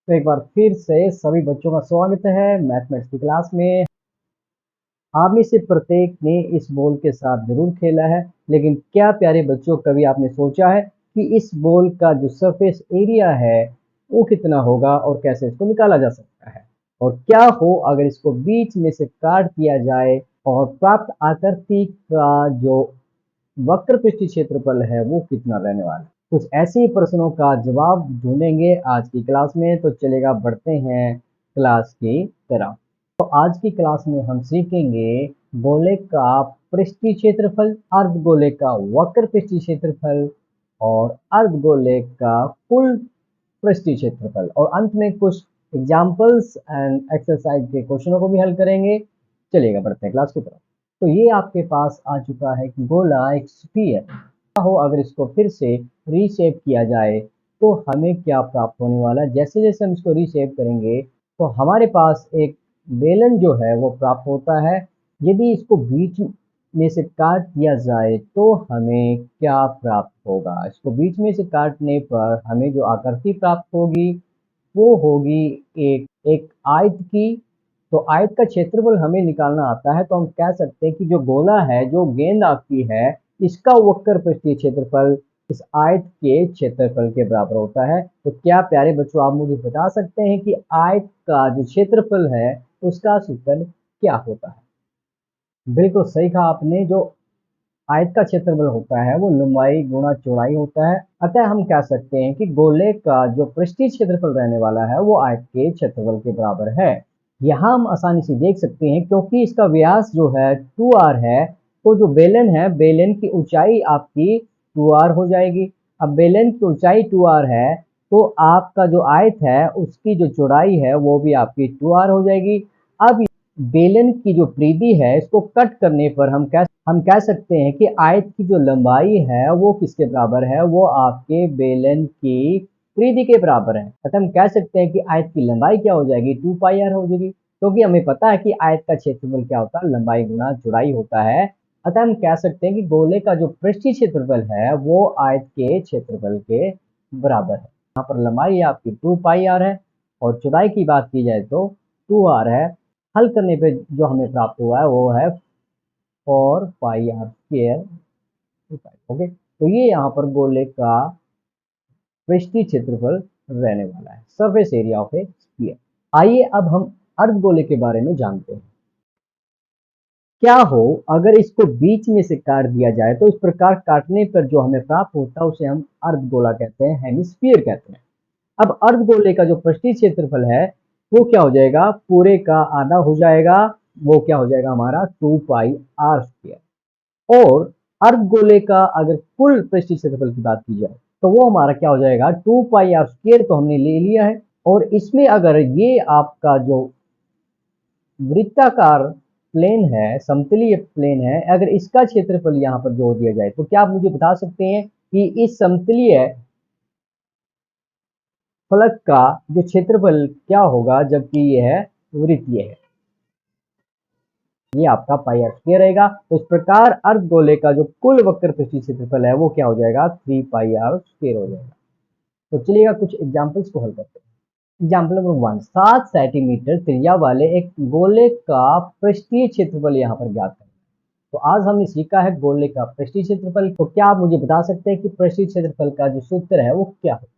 तो एक बार फिर से सभी बच्चों का स्वागत है मैथमेटिक्स की क्लास में। आप में से प्रत्येक ने इस बॉल के साथ जरूर खेला है, लेकिन क्या प्यारे बच्चों, कभी आपने सोचा है कि इस बॉल का जो सरफेस एरिया है वो कितना होगा और कैसे इसको निकाला जा सकता है? और क्या हो अगर इसको बीच में से काट दिया जाए और प्राप्त आकृति का जो वक्र पृष्ठीय क्षेत्रफल है वो कितना रहने वाला है? कुछ ऐसे ही प्रश्नों का जवाब ढूंढेंगे आज की क्लास में। तो चलेगा, बढ़ते हैं क्लास की तरफ। तो आज की क्लास में हम सीखेंगे गोले का पृष्ठीय क्षेत्रफल, अर्धगोले का वक्र पृष्ठीय क्षेत्रफल और अर्धगोले का कुल पृष्ठीय क्षेत्रफल, और अंत में कुछ एग्जाम्पल्स एंड एक्सरसाइज के क्वेश्चनों को भी हल करेंगे। चलिएगा, बढ़ते हैं क्लास की तरफ। तो ये आपके पास आ चुका है कि गोला एक स्फीयर हो, अगर इसको फिर से रीशेप किया जाए तो हमें क्या प्राप्त होने वाला है। जैसे जैसे हम इसको रीशेप करेंगे तो हमारे पास एक बेलन जो है वो प्राप्त होता है। यदि इसको बीच में से काट दिया जाए तो हमें क्या प्राप्त होगा? इसको बीच में से काटने पर हमें जो आकृति प्राप्त होगी वो होगी एक एक आयत की। तो आयत का क्षेत्रफल हमें निकालना आता है, तो हम कह सकते हैं कि जो गोला है, जो गेंद आपकी है, इसका वक्र पृष्ठीय क्षेत्रफल इस आयत के क्षेत्रफल के बराबर होता है। तो क्या प्यारे बच्चों, आप मुझे बता सकते हैं कि आयत का जो क्षेत्रफल है उसका सूत्र क्या होता है? बिल्कुल सही कहा आपने। जो आयत का क्षेत्रफल होता है वो लंबाई गुणा चौड़ाई होता है। अतः हम कह सकते हैं कि गोले का जो पृष्ठीय क्षेत्रफल रहने वाला है वो आयत के क्षेत्रफल के बराबर है। यहाँ हम आसानी से देख सकते हैं, क्योंकि इसका व्यास जो है 2r है, तो जो बेलन है, बेलन की ऊंचाई आपकी 2r हो जाएगी। अब बेलन की ऊंचाई 2r है तो आपका जो आयत है उसकी जो चौड़ाई है वो भी आपकी 2r हो जाएगी। अब बेलन की जो परिधि है इसको कट करने पर हम कह सकते हैं कि आयत की जो लंबाई है वो किसके बराबर है? वो आपके बेलन की परिधि के बराबर है। अतः हम कह सकते हैं कि आयत की लंबाई क्या हो जाएगी? 2 पाई आर हो जाएगी, क्योंकि हमें पता है कि आयत का क्षेत्रफल क्या होता है? लंबाई गुना चौड़ाई होता है। अतः हम कह सकते हैं कि गोले का जो पृष्ठीय क्षेत्रफल है वो आयत के क्षेत्रफल के बराबर है। यहाँ पर लंबाई आपकी 2 पाई आर है और चौड़ाई की बात की जाए तो 2r है। हल करने पे जो हमें प्राप्त हुआ है वो है 4 पाई आर स्क्वायर। ओके, तो ये यहाँ पर गोले का पृष्ठीय क्षेत्रफल रहने वाला है, surface area of A sphere. आइए अब हम अर्धगोले के बारे में जानते हैं। क्या हो अगर इसको बीच में से काट दिया जाए? तो इस प्रकार काटने पर जो हमें प्राप्त होता है उसे हम अर्धगोला कहते हैं, हेमिस्फीयर कहते हैं। अब अर्धगोले का जो पृष्ठीय क्षेत्रफल है वो क्या हो जाएगा? पूरे का आधा हो जाएगा। वो क्या हो जाएगा हमारा? 2 पाई आर स्क्वायर। और अर्धगोले का अगर कुल पृष्ठीय क्षेत्रफल की बात की जाए तो वो हमारा क्या हो जाएगा? 2 पाई आर स्क्वायर तो हमने ले लिया है, और इसमें अगर ये आपका जो वृत्ताकार प्लेन है, समतलीय प्लेन है, अगर इसका क्षेत्रफल यहाँ पर जोड़ दिया जाए तो क्या आप मुझे बता सकते हैं कि इस समतलीय फलक का जो क्षेत्रफल क्या होगा जबकि यह वृत्तीय है? ये आपका पाई आर स्क्वायर रहेगा। तो इस प्रकार अर्धगोले का जो कुल वक्र पृष्ठीय क्षेत्रफल है वो क्या हो जाएगा? 3 पाई आर स्क्वायर हो जाएगा। तो चलिएगा कुछ एग्जाम्पल्स को हल करते हैं। एग्जाम्पल नंबर 1, 7 सेंटीमीटर त्रिज्या वाले एक गोले का पृष्ठीय क्षेत्रफल यहाँ पर ज्ञात करें। तो आज हमने सीखा है गोले का पृष्ठीय क्षेत्रफल। तो क्या आप मुझे बता सकते हैं कि पृष्ठीय क्षेत्रफल का जो सूत्र है वो क्या होता है?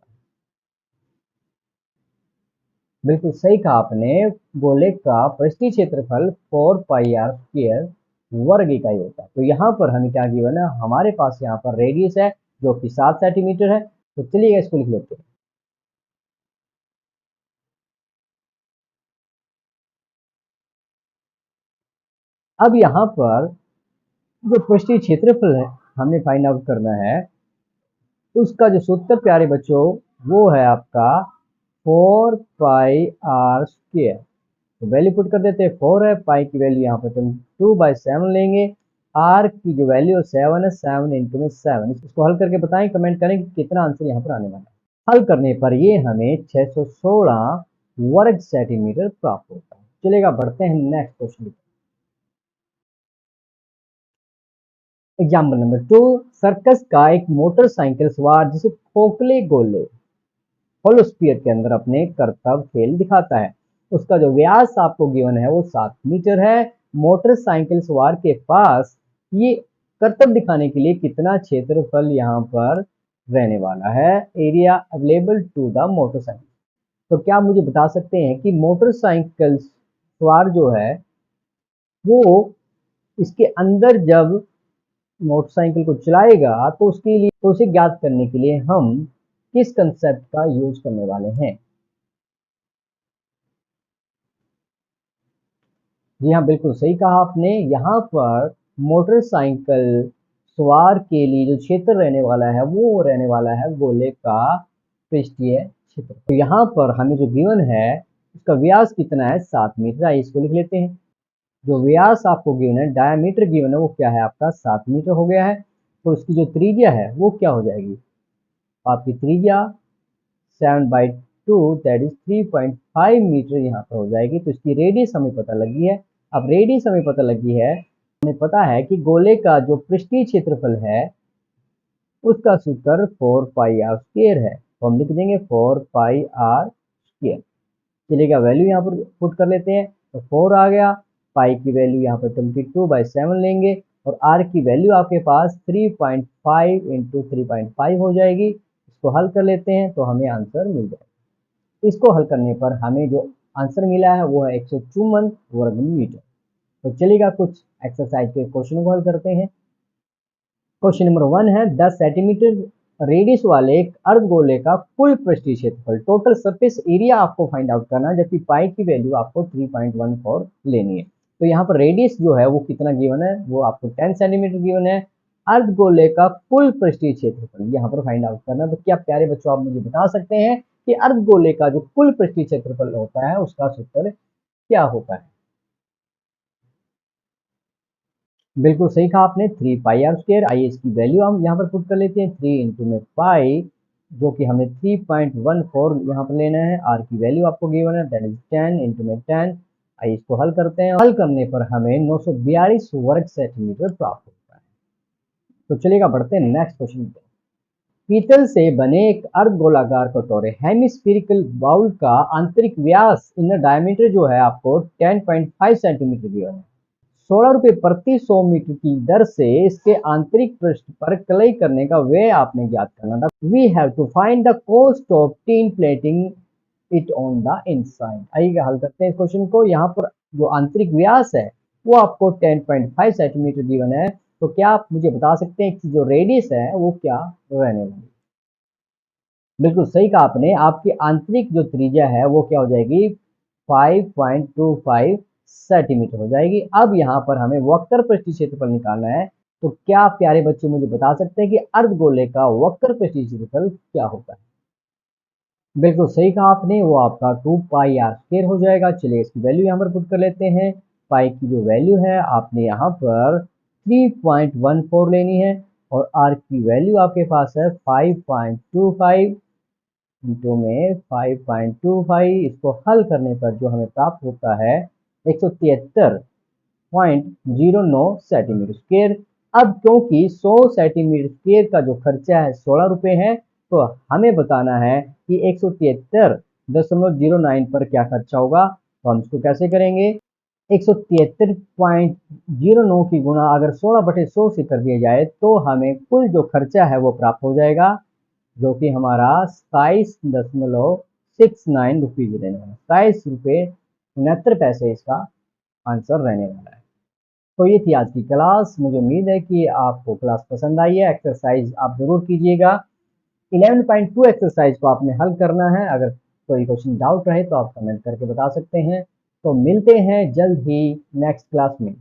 बिल्कुल सही कहा आपने। गोले का पृष्ठीय क्षेत्रफल 4 पाई आर स्क्वायर वर्ग इकाई होता है। तो यहाँ पर हमें क्या गिवन है? हमारे पास यहाँ पर रेडियस है जो कि 7 सेंटीमीटर है। तो चलिए इसको लिख लेते हैं। अब यहाँ पर जो पृष्ठीय क्षेत्रफल है हमें फाइंड आउट करना है, उसका जो सूत्र प्यारे बच्चों वो है आपका 4 पाई आर स्क्वायर। तो वैल्यू पुट कर देते हैं। 4 है, पाई की वैल्यू यहाँ पर तुम 2/7 लेंगे, आर की जो वैल्यू 7 है, 7 इंटू में 7। इसको हल करके बताएं, कमेंट करें कि कितना आंसर यहाँ पर आने वाला है। हल करने पर ये हमें 616 वर्ग सेंटीमीटर प्राप्त होता है। चलेगा, बढ़ते हैं next question. Example number 2, circus का एक मोटरसाइकिल सवार जिसे खोखले गोले होलोस्फीयर के अंदर अपने करतब खेल दिखाता है। उसका जो व्यास आपको गिवन है वो 7 मीटर है। मोटरसाइकिल सवार के पास ये करतब दिखाने के लिए कितना क्षेत्रफल यहाँ पर रहने वाला है, area available to the motorcycle. तो क्या आप मुझे बता सकते हैं कि मोटरसाइकिल सवार जो है वो इसके अंदर जब मोटरसाइकिल को चलाएगा तो उसके लिए तो उसे ज्ञात करने के लिए हम किस कंसेप्ट का यूज करने वाले हैं? जी हाँ, बिल्कुल सही कहा आपने। यहाँ पर मोटरसाइकिल सवार के लिए जो क्षेत्र रहने वाला है वो रहने वाला है गोले का पृष्ठीय क्षेत्र। तो यहाँ पर हमें जो गिवन है उसका व्यास कितना है, 7 मीटर। आइए इसको लिख लेते हैं। जो व्यास आपको गिवन है, डायमीटर गिवन है, वो क्या है आपका 7 मीटर हो गया है। तो इसकी जो त्रिज्या है वो क्या हो जाएगी, आपकी त्रिज्या 7/2 दैट इज 3.5 मीटर यहाँ पर हो जाएगी। तो इसकी रेडियस हमें पता लगी है। अब रेडियस हमें पता लगी है, हमें पता है कि गोले का जो पृष्ठीय क्षेत्रफल है उसका सूत्र 4πr² है। तो हम लिख देंगे 4πr²। चलिएगा वैल्यू यहाँ पर पुट कर लेते हैं। तो 4 आ गया, पाई की वैल्यू यहाँ पर 22/7 लेंगे और आर की वैल्यू आपके पास 3.5 इंटू 3.5 हो जाएगी। इसको हल कर लेते हैं तो हमें आंसर मिल जाएगा। इसको हल करने पर हमें जो आंसर मिला है वो है 154 वर्ग मीटर। तो चलिएगा कुछ एक्सरसाइज के क्वेश्चन को हल करते हैं। क्वेश्चन नंबर 1 है 10 सेंटीमीटर रेडियस वाले एक अर्धगोले का कुल पृष्ठीय क्षेत्रफल, टोटल सरफेस एरिया आपको फाइंड आउट करना है, जबकि पाई की वैल्यू आपको 3.14 लेनी है। तो यहाँ पर रेडियस जो है वो कितना गिवन है, वो आपको 10 सेंटीमीटर गिवन है। अर्धगोले का कुल पृष्ठीय क्षेत्रफल यहाँ पर फाइंड आउट करना। तो क्या प्यारे बच्चों आप मुझे बता सकते हैं कि अर्धगोले का जो कुल पृष्ठीय क्षेत्रफल होता है उसका सूत्र क्या होता है? बिल्कुल सही कहा आपने, 3πr²। आइए इसकी वैल्यू हम यहाँ पर पुट कर लेते हैं। 3 इंटू में पाई, जो कि हमें 3.14 यहाँ पर लेना है। आर की वैल्यू आपको गिवन है दैट इज 10 इंटू में 10। आइए इसको हल करते हैं। हल करने पर हमें 942 वर्ग सेंटीमीटर प्राप्त होता है। तो चलिएगा बढ़ते हैं नेक्स्ट क्वेश्चन पे। पीतल से बने एक अर्धगोलाकार कटोरे हेमिस्फेरिकल बाउल का आंतरिक व्यास इनर डायमीटर जो है आपको 10.5 सेंटीमीटर गिवन है। 16 रुपए प्रति 100 मीटर की दर से इसके आंतरिक पृष्ठ पर कलई करने का व्यय आपने ज्ञात करना था। We have to find the cost of tin plating it on the inside. आइए हल करते हैं इस क्वेश्चन को। यहाँ पर जो आंतरिक व्यास है वो आपको 10.5 सेंटीमीटर गिवन है। तो क्या आप मुझे बता सकते हैं कि जो रेडियस है वो क्या रहने वाली? बिल्कुल सही कहा आपने। आपकी आंतरिक जो त्रिज्या है वो क्या हो जाएगी, 5.25 सेंटीमीटर हो जाएगी। अब यहाँ पर हमें वक्र पृष्ठीय क्षेत्रफल निकालना है। तो क्या प्यारे बच्चे मुझे बता सकते हैं कि अर्धगोले का वक्र पृष्ठीय क्षेत्रफल क्या होता है? बिल्कुल सही कहा आपने, वो आपका 2πr² हो जाएगा। चलिए इसकी वैल्यू यहाँ पर पुट कर लेते हैं। पाई की जो वैल्यू है आपने यहाँ पर 3.14 लेनी है और आर की वैल्यू आपके पास है 5.25 इंटू में 5.25। इसको हल करने पर जो हमें प्राप्त होता है 173.09 सेंटीमीटर स्क्वायर। अब क्योंकि 100 सेंटीमीटर स्क्वायर का जो खर्चा है 16 रुपये है, तो हमें बताना है कि 173.09 पर क्या खर्चा होगा। तो हम इसको कैसे करेंगे, 173.09 की गुणा अगर 16/100 से कर दिया जाए तो हमें कुल जो खर्चा है वो प्राप्त हो जाएगा, जो कि हमारा 27.69 रुपीज रहने वाला है। 27 रुपये 69 पैसे इसका आंसर रहने वाला है। तो ये थी आज की क्लास। मुझे उम्मीद है कि आपको क्लास पसंद आई है। एक्सरसाइज आप जरूर कीजिएगा। 11.2 एक्सरसाइज को आपने हल करना है। अगर कोई क्वेश्चन डाउट रहे तो आप कमेंट करके बता सकते हैं। तो मिलते हैं जल्द ही नेक्स्ट क्लास में।